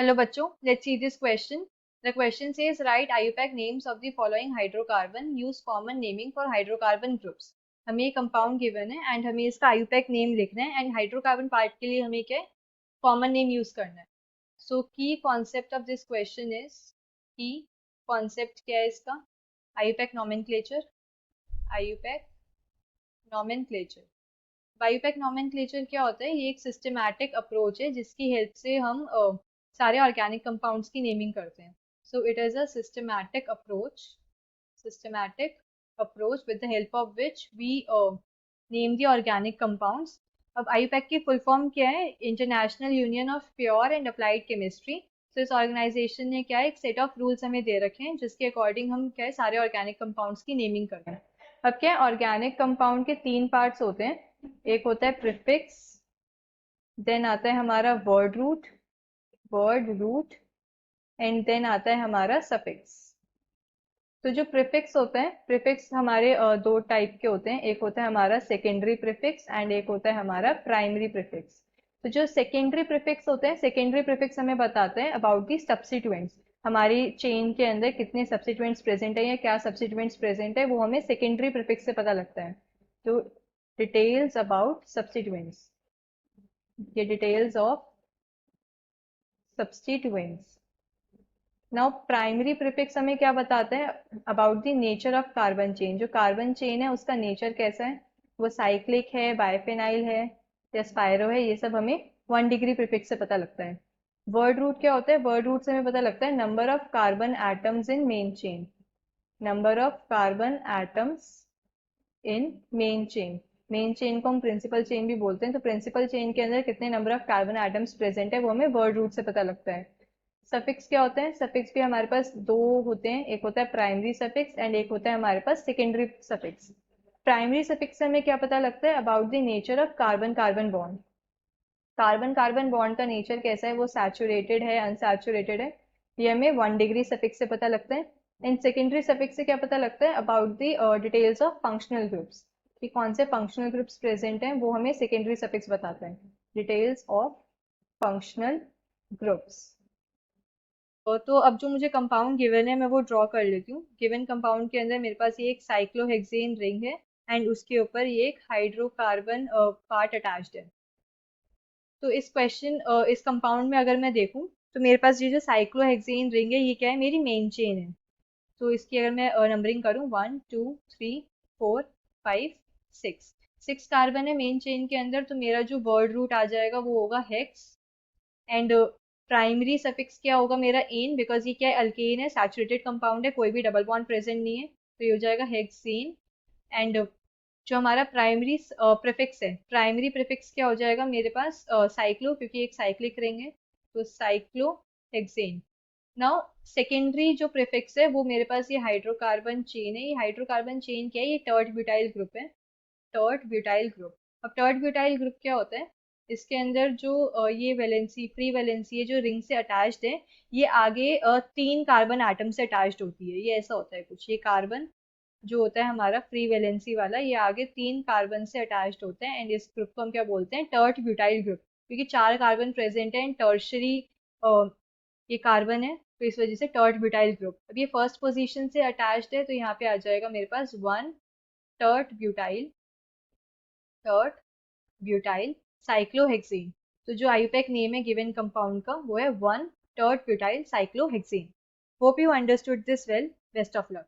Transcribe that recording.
Hello बच्चों, let's see this question. The question says write IUPAC names of the following hydrocarbon. Use common naming for hydrocarbon groups. हमें ये compound given है and हमें इसका IUPAC name लिखना है and hydrocarbon part के लिए हमें क्या है कॉमन नेम यूज करना है. So key concept of this question is key concept क्या है इसका IUPAC nomenclature. IUPAC nomenclature. IUPAC nomenclature क्या होता है? ये एक सिस्टमैटिक अप्रोच है जिसकी हेल्प से हम सारे ऑर्गेनिक कंपाउंड्स की नेमिंग करते हैं. So it is a systematic approach with the help of which we name the organic compounds. अब आईयूपैक की फुल फॉर्म क्या है? International union of pure and applied chemistry. तो इस ऑर्गेनाइजेशन ने क्या है एक सेट ऑफ रूल्स हमें दे रखे हैं जिसके अकॉर्डिंग हम क्या है सारे ऑर्गेनिक कंपाउंड्स की नेमिंग करते हैं. अब क्या है ऑर्गेनिक कंपाउंड के तीन पार्ट्स होते हैं. एक होता है प्रीफिक्स, देन आता है हमारा वर्ड रूट एंड देन आता है हमारा सफिक्स. तो जो प्रीफिक्स होते हैं, प्रीफिक्स हमारे दो टाइप के होते हैं. एक होता है हमारा सेकेंडरी प्रीफिक्स एंड एक होता है हमारा प्राइमरी प्रीफिक्स. तो जो सेकेंडरी प्रीफिक्स होते हैं, सेकेंडरी प्रीफिक्स हमें बताते हैं अबाउट दी सब्स्टिट्यूएंट्स. हमारी चेन के अंदर कितने सब्स्टिट्यूएंट्स प्रेजेंट है या क्या सब्स्टिट्यूएंट्स प्रेजेंट है वो हमें सेकेंडरी प्रीफिक्स से पता लगता है. तो डिटेल्स अबाउट सब्स्टिट्यूएंट्स, ये details of substituents. Now primary prefix हमें क्या बताते हैं about the nature of carbon chain. जो कार्बन चेन है उसका नेचर कैसा है, वो साइक्लिक है, बायफेनाइल है या स्पायरो है, ये सब हमें 1 डिग्री प्रीफिक्स से पता लगता है. वर्ड रूट क्या होता है? वर्ड रूट से हमें पता लगता है number of carbon atoms in main chain. Number of carbon atoms in main chain. Main chain को हम प्रिंसिपल चेन भी बोलते हैं. तो प्रिंसिपल चेन के अंदर कितने number of carbon atoms present है वो हमें वर्ड रूट से पता लगता है. सफिक्स क्या होता है? सफिक्स भी हमारे पास दो होते हैं. एक होता है प्राइमरी सफिक्स एंड एक होता है हमारे पास सेकेंडरी सफिक्स. प्राइमरी सफिक्स से हमें क्या पता लगता है about the nature of carbon carbon bond. Carbon carbon bond का नेचर कैसा है, वो सैचुरेटेड है, अनसैचुरेटेड है, ये हमें 1 डिग्री सफिक्स से पता लगता है. एंड सेकेंडरी सफिक्स से क्या पता लगता है about the details of functional groups, कि कौन से फंक्शनल ग्रुप्स प्रेजेंट हैं वो हमें सेकेंडरी सफिक्स बताते हैं. Details of functional groups. तो अब जो मुझे कंपाउंड गिवन है मैं वो ड्रॉ कर लेती हूँ. गिवन कंपाउंड के अंदर मेरे पास ये एक साइक्लोहेक्सेन रिंग है एंड उसके ऊपर ये एक हाइड्रोकार्बन पार्ट अटैच्ड है. तो इस कंपाउंड में अगर मैं देखूं तो मेरे पास ये जो साइक्लोहेक्सेन रिंग है ये क्या है, मेरी मेन चेन है. तो इसकी अगर मैं नंबरिंग करूं 1 2 3 4 5 6, 6 कार्बन है मेन चेन के अंदर. तो मेरा जो वर्ड रूट आ जाएगा वो होगा हेक्स. एंड प्राइमरी सफिक्स क्या होगा मेरा? एन, बिकॉज ये क्या है अल्केन है, सैचुरेटेड कंपाउंड है, कोई भी डबल बॉन्ड प्रेजेंट नहीं है, तो ये हो जाएगा हेक्सेन. एंड जो हमारा प्राइमरी प्रीफिक्स है, प्राइमरी प्रीफिक्स क्या हो जाएगा मेरे पास? साइक्लो, क्योंकि एक साइक्लिक रिंग है तो साइक्लो हेक्सेन. नाउ सेकेंडरी जो प्रीफिक्स है वो मेरे पास ये हाइड्रोकार्बन चेन है. ये हाइड्रोकार्बन चेन क्या है? ये टर्ट ब्यूटाइल ग्रुप है, टर्ट ब्यूटाइल ग्रुप. अब टर्ट ब्यूटाइल ग्रुप क्या होता है? इसके अंदर जो ये वैलेंसी, फ्री वैलेंसी है जो रिंग से अटैच्ड है, ये आगे 3 कार्बन एटम से अटैच्ड होती है. ये ऐसा होता है कुछ. ये कार्बन जो होता है हमारा फ्री वैलेंसी वाला, ये आगे 3 कार्बन से अटैच्ड होते हैं एंड इस ग्रुप को हम क्या बोलते हैं? Tert butyl group. क्योंकि 4 कार्बन प्रेजेंट है एंड टर्शरी ये कार्बन है तो इस वजह से टर्ट ब्यूटाइल ग्रुप. अब ये फर्स्ट पोजीशन से अटैच्ड है तो यहाँ पे आ जाएगा मेरे पास 1 टर्ट ब्यूटाइल साइक्लोहेक्सेन. तो जो आईयूपैक नेम है गिवन कंपाउंड का वो है 1 tert butyl cyclohexane. Hope you understood this well. Best of luck.